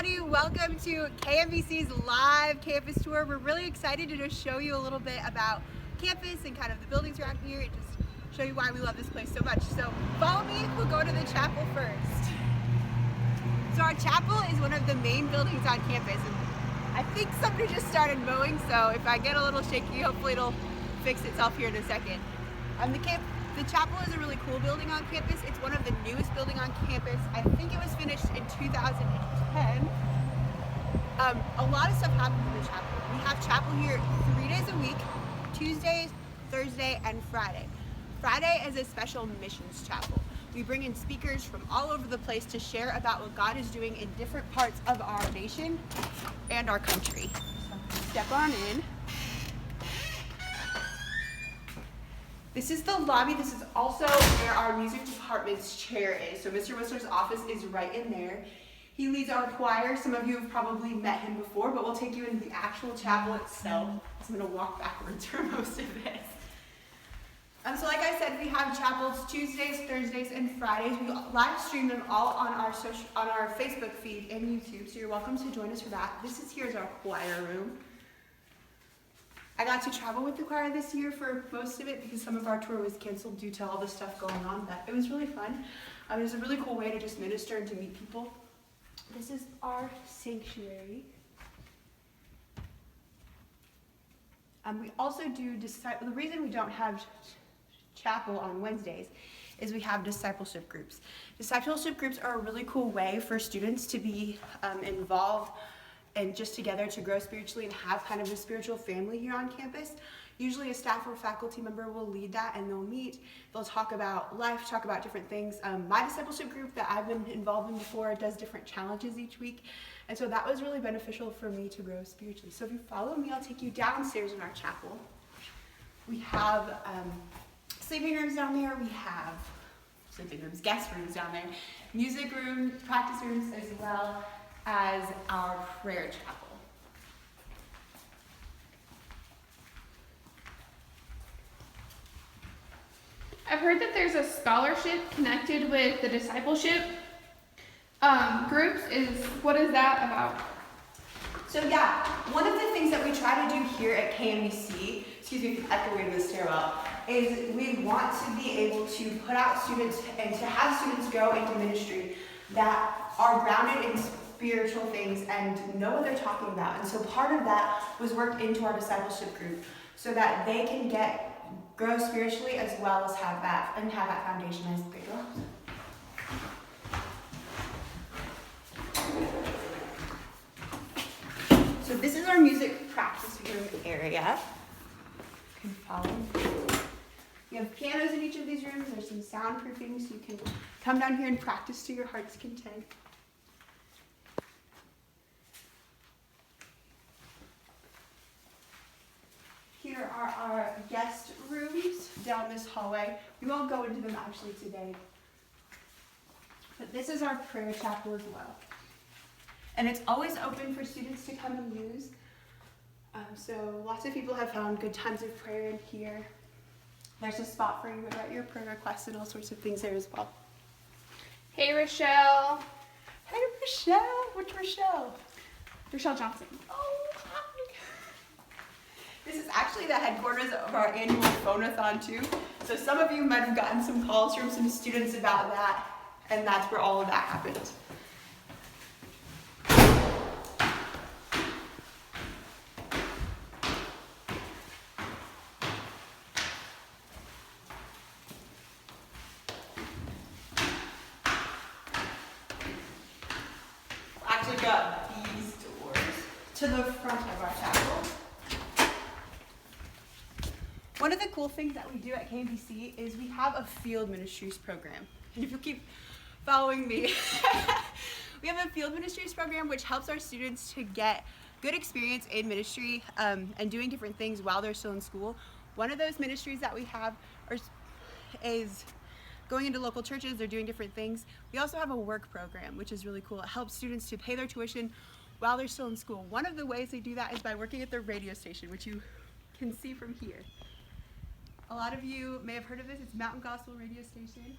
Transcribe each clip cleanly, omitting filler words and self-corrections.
everybody, welcome to KMBC's live campus tour. We're really excited to just show you a little bit about campus and kind of the buildings around here and just show you why we love this place so much. So follow me, we'll go to the chapel first. So our chapel is one of the main buildings on campus, and I think somebody just started mowing, so if I get a little shaky, hopefully it'll fix itself here in a second. The chapel is a really cool building on campus. It's one of the newest buildings on campus. I think it was finished in 2010. A lot of stuff happens in the chapel. We have chapel here 3 days a week, Tuesdays, Thursday, and Friday. Friday is a special missions chapel. We bring in speakers from all over the place to share about what God is doing in different parts of our nation and our country. So step on in. This is the lobby. This is also where our music department's chair is. So Mr. Whistler's office is right in there. He leads our choir. Some of you have probably met him before, but we'll take you into the actual chapel itself. So I'm going to walk backwards for most of this. So like I said, we have chapels Tuesdays, Thursdays, and Fridays. We live stream them all on our Facebook feed and YouTube, so you're welcome to join us for that. Here's our choir room. I got to travel with the choir this year for most of it because some of our tour was canceled due to all the stuff going on, but it was really fun. It was a really cool way to just minister and to meet people. This is our sanctuary. We also do the reason we don't have chapel on Wednesdays is we have discipleship groups. Discipleship groups are a really cool way for students to be involved and just together to grow spiritually and have kind of a spiritual family here on campus. Usually a staff or faculty member will lead that, and they'll meet, they'll talk about life, talk about different things. My discipleship group that I've been involved in before does different challenges each week, and so that was really beneficial for me to grow spiritually. So if you follow me, I'll take you downstairs in our chapel. We have sleeping rooms down there, we have guest rooms down there, music rooms, practice rooms, as well as our prayer chapel. I've heard that there's a scholarship connected with the discipleship groups. What is that about? So yeah, one of the things that we try to do here at KMBC, excuse me for echoing the stairwell, is we want to be able to put out students and to have students go into ministry that are grounded in spiritual things and know what they're talking about. And so part of that was worked into our discipleship group so that they can grow spiritually as well as have that foundation as they grow. So this is our music practice room area. You can follow. We have pianos in each of these rooms. There's some soundproofing, so you can come down here and practice to your heart's content. Here are our guest rooms down this hallway. We won't go into them actually today. But this is our prayer chapel as well. And it's always open for students to come and use. So lots of people have found good times of prayer in here. There's a spot for you to write your prayer requests and all sorts of things there as well. Hey, Rochelle. Hey, Rochelle. Which Rochelle? Rochelle Johnson. Oh, hi. This is actually the headquarters of our annual phone-a-thon too. So some of you might have gotten some calls from some students about that, and that's where all of that happened. Actually got these doors to the front of our chapel. One of the cool things that we do at KMBC is we have a field ministries program. And if you keep following me, we have a field ministries program which helps our students to get good experience in ministry and doing different things while they're still in school. One of those ministries that we have is going into local churches. They're doing different things. We also have a work program, which is really cool. It helps students to pay their tuition while they're still in school. One of the ways they do that is by working at the radio station, which you can see from here. A lot of you may have heard of this. It's Mountain Gospel Radio Station.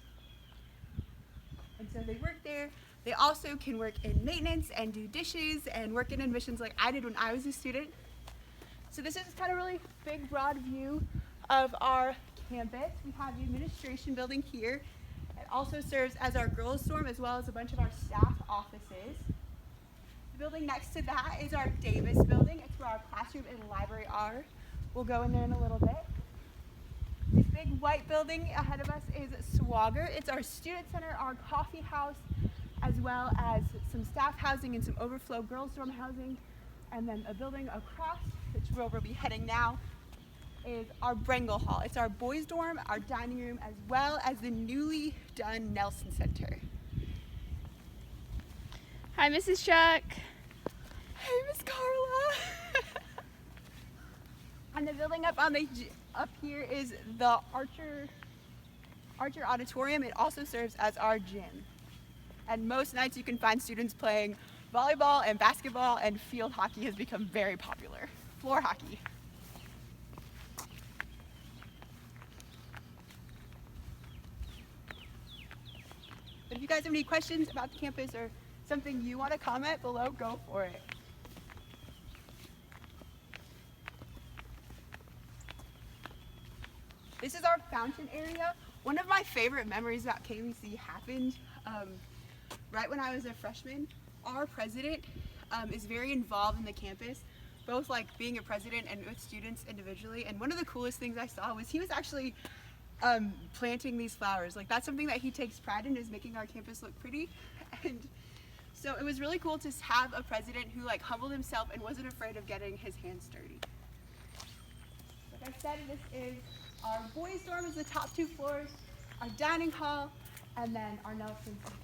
And so they work there They also can work in maintenance and do dishes and work in admissions like I did when I was a student. So this is kind of really big, broad view of our campus. We have the administration building here. It also serves as our girls' dorm as well as a bunch of our staff offices. The building next to that is our Davis building. It's where our classroom and library are. We'll go in there in a little bit. This big white building ahead of us is Swagger. It's our student center, our coffee house, as well as some staff housing and some overflow girls' dorm housing. And then a building across, which where we'll be heading now, is our Brengle Hall. It's our boys' dorm, our dining room, as well as the newly done Nelson Center. Hi, Mrs. Chuck. Hey, Miss Carla. And the building up here is the Archer Auditorium. It also serves as our gym. And most nights you can find students playing volleyball and basketball, and field hockey has become very popular. Floor hockey. But if you guys have any questions about the campus or something you want to comment below, go for it. This is our fountain area. One of my favorite memories about KMBC happened right when I was a freshman. Our president is very involved in the campus, both like being a president and with students individually. And one of the coolest things I saw was he was actually planting these flowers. Like that's something that he takes pride in, is making our campus look pretty. And so it was really cool to have a president who like humbled himself and wasn't afraid of getting his hands dirty. Like I said, this is our boys' dorm is the top 2 floors, our dining hall, and then our Nelson Center.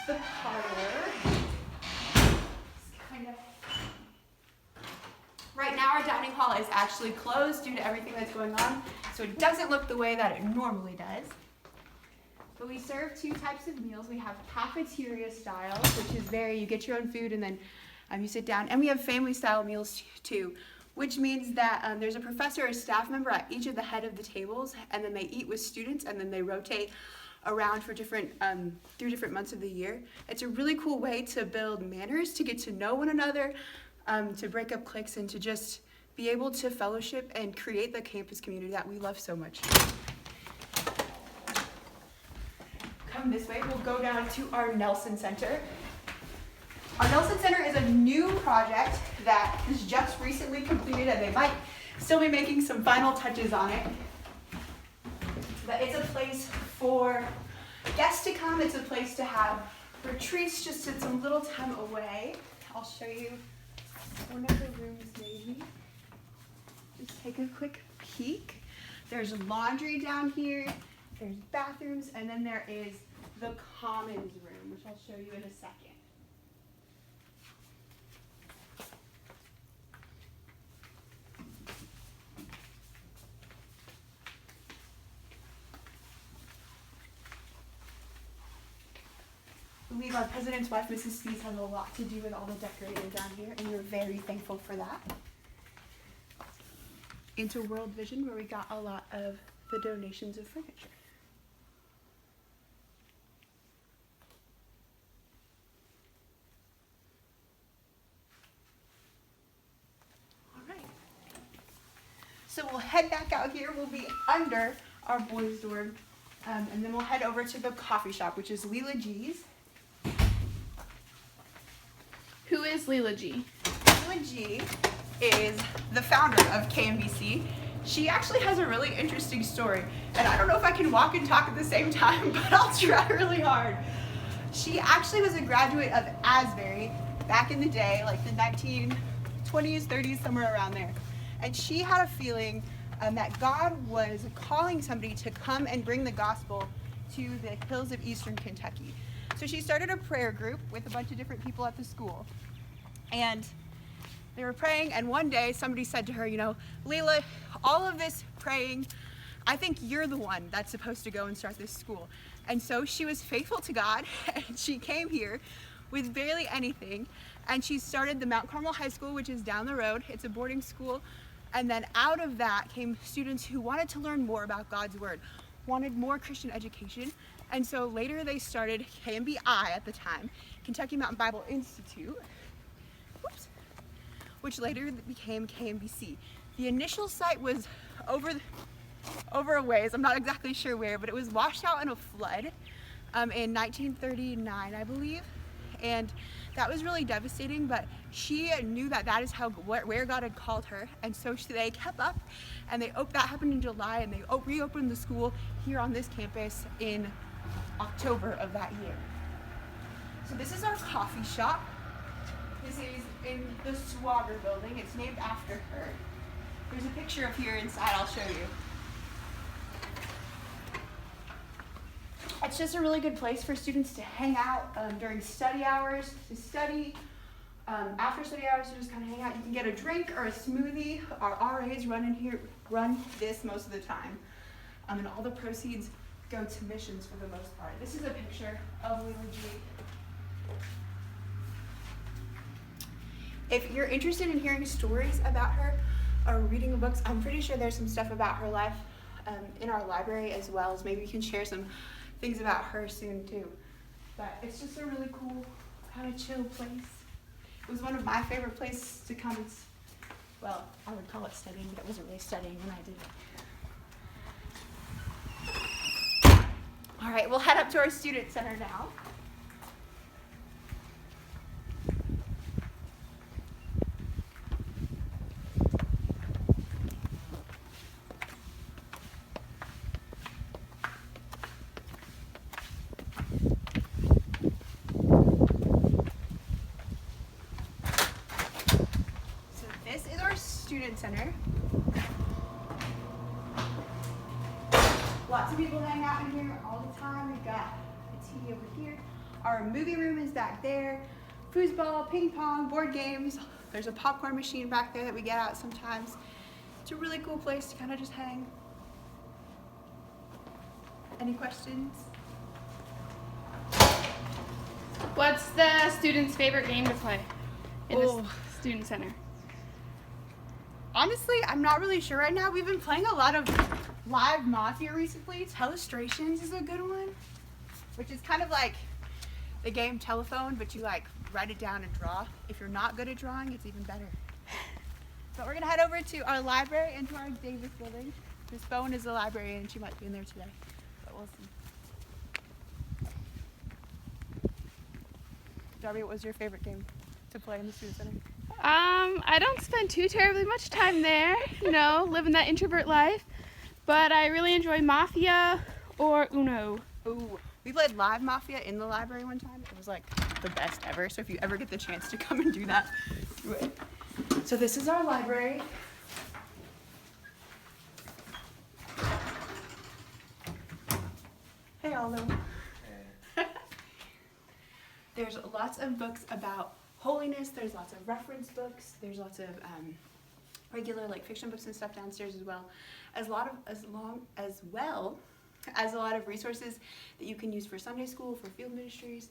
The parlor. Right now our dining hall is actually closed due to everything that's going on, so it doesn't look the way that it normally does. But we serve 2 types of meals. We have cafeteria style, which is you get your own food and then you sit down. And we have family style meals too, which means that there's a professor or staff member at each of the head of the tables, and then they eat with students, and then they rotate around for through different months of the year. It's a really cool way to build manners, to get to know one another, to break up cliques, and to just be able to fellowship and create the campus community that we love so much. Come this way, we'll go down to our Nelson Center. Our Nelson Center is a new project that was just recently completed, and they might still be making some final touches on it. But it's a place for guests to come. It's a place to have retreats, just sit some little time away. I'll show you one of the rooms maybe. Just take a quick peek. There's laundry down here, there's bathrooms, and then there is the commons room, which I'll show you in a second. I believe our president's wife, Mrs. Spees, has a lot to do with all the decorating down here, and we're very thankful for that. Into World Vision, where we got a lot of the donations of furniture. All right. So we'll head back out here. We'll be under our boys' dorm, and then we'll head over to the coffee shop, which is Leela G's. Who is Leela G? Leela G is the founder of KMBC. She actually has a really interesting story, and I don't know if I can walk and talk at the same time, but I'll try really hard. She actually was a graduate of Asbury back in the day, like the 1920s, 30s, somewhere around there. And she had a feeling that God was calling somebody to come and bring the gospel to the hills of eastern Kentucky. So she started a prayer group with a bunch of different people at the school. And they were praying, and one day somebody said to her, you know, Leela, all of this praying I think you're the one that's supposed to go and start this school. And so she was faithful to God, and she came here with barely anything, and she started the Mount Carmel High School, which is down the road. It's a boarding school, and then out of that came students who wanted to learn more about God's Word, wanted more Christian education, and so later they started KMBI at the time, Kentucky Mountain Bible Institute, which later became KMBC. The initial site was over a ways, I'm not exactly sure where, but it was washed out in a flood in 1939, I believe, and that was really devastating, but she knew that that is where God had called her, and so they kept up, and that happened in July, and they reopened the school here on this campus in October of that year. So this is our coffee shop. This is in the Swagger building. It's named after her. There's a picture of here inside, I'll show you. It's just a really good place for students to hang out during study hours, to study. After study hours, to just kind of hang out. You can get a drink or a smoothie. Our RAs run this most of the time. And all the proceeds go to missions for the most part. This is a picture of Lily G. If you're interested in hearing stories about her or reading the books, I'm pretty sure there's some stuff about her life in our library, as well as maybe we can share some things about her soon too. But it's just a really cool, kind of chill place. It was one of my favorite places to come. Well, I would call it studying, but it wasn't really studying when I did it. All right, we'll head up to our student center now. Student center. Lots of people hang out in here all the time. We've got a TV over here. Our movie room is back there. Foosball, ping pong, board games. There's a popcorn machine back there that we get out sometimes. It's a really cool place to kind of just hang. Any questions? What's the student's favorite game to play in the student center? Honestly, I'm not really sure right now. We've been playing a lot of Live Mafia recently. Telestrations is a good one, which is kind of like the game Telephone, but you like write it down and draw. If you're not good at drawing, it's even better. But we're gonna head over to our library and to our Davis building. Miss Bowen is the librarian and she might be in there today, but we'll see. Darby, what was your favorite game to play in the student center? I don't spend too terribly much time there, living that introvert life, but I really enjoy Mafia or Uno. Ooh, we played Live Mafia in the library one time. It was like the best ever, so if you ever get the chance to come and do that, do it. So this is our library. Hey, Aldo. There's lots of books about holiness. There's lots of reference books. There's lots of regular fiction books and stuff downstairs as well, as well as a lot of resources that you can use for Sunday school, for field ministries.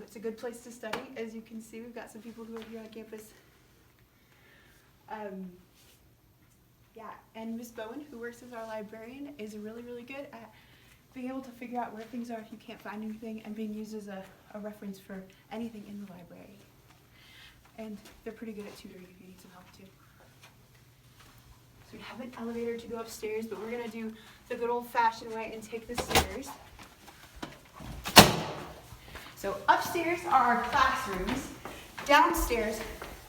It's a good place to study. As you can see, we've got some people who are here on campus. And Miss Bowen, who works as our librarian, is really, really good at being able to figure out where things are if you can't find anything, and being used as a reference for anything in the library. And they're pretty good at tutoring if you need some help too. So we have an elevator to go upstairs, but we're gonna do the good old-fashioned way and take the stairs. So upstairs are our classrooms. Downstairs,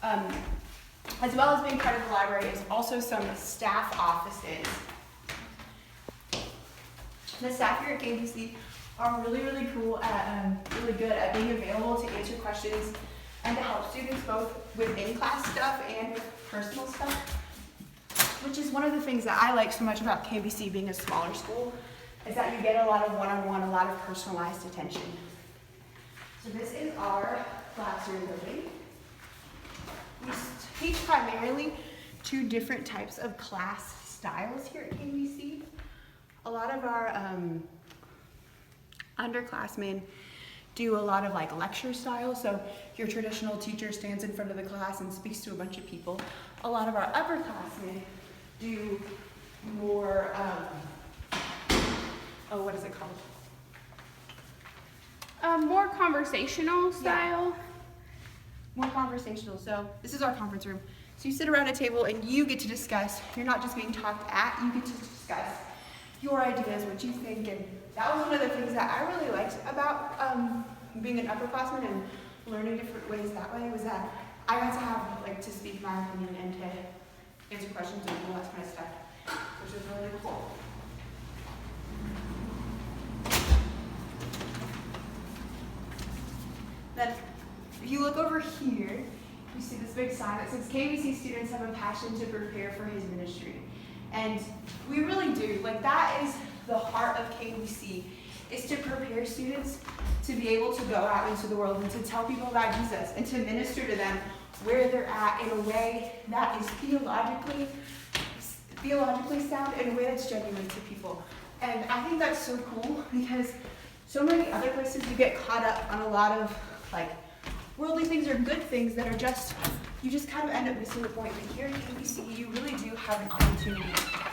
as well as being part of the library, is also some staff offices. The staff here at KBC are really, really cool really good at being available to answer questions and to help students both with in-class stuff and with personal stuff, which is one of the things that I like so much about KBC being a smaller school, is that you get a lot of one-on-one, a lot of personalized attention. So this is our classroom building. We teach primarily two different types of class styles here at KBC. a lot of our underclassmen do a lot of like lecture style. So your traditional teacher stands in front of the class and speaks to a bunch of people. A lot of our upperclassmen do more, what is it called? More conversational style. More conversational. So this is our conference room. So you sit around a table and you get to discuss. You're not just being talked at, you get to discuss your ideas, what you think. And that was one of the things that I really liked about being an upperclassman and learning different ways that way, was that I got to have like to speak my opinion and to answer questions and all that kind of stuff, which was really cool. Then if you look over here, you see this big sign that says KVC students have a passion to prepare for his ministry. And we really do. Like, that is the heart of KVC, is to prepare students to be able to go out into the world and to tell people about Jesus and to minister to them where they're at in a way that is theologically sound, in a way that's genuine to people. And I think that's so cool, because so many other places you get caught up on a lot of like worldly things or good things that are just, you just kind of end up missing the point. But here at KVC, you really do have an opportunity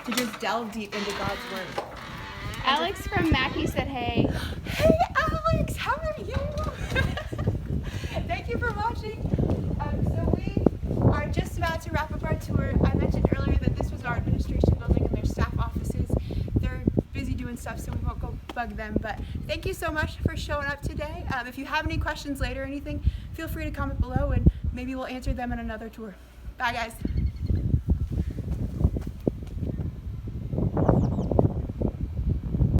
to just delve deep into God's word. Alex from Mackey said hey. Hey Alex, how are you? Thank you for watching. So we are just about to wrap up our tour. I mentioned earlier that this was our administration building and their staff offices. They're busy doing stuff, so we won't go bug them. But thank you so much for showing up today. If you have any questions later or anything, feel free to comment below and maybe we'll answer them in another tour. Bye guys.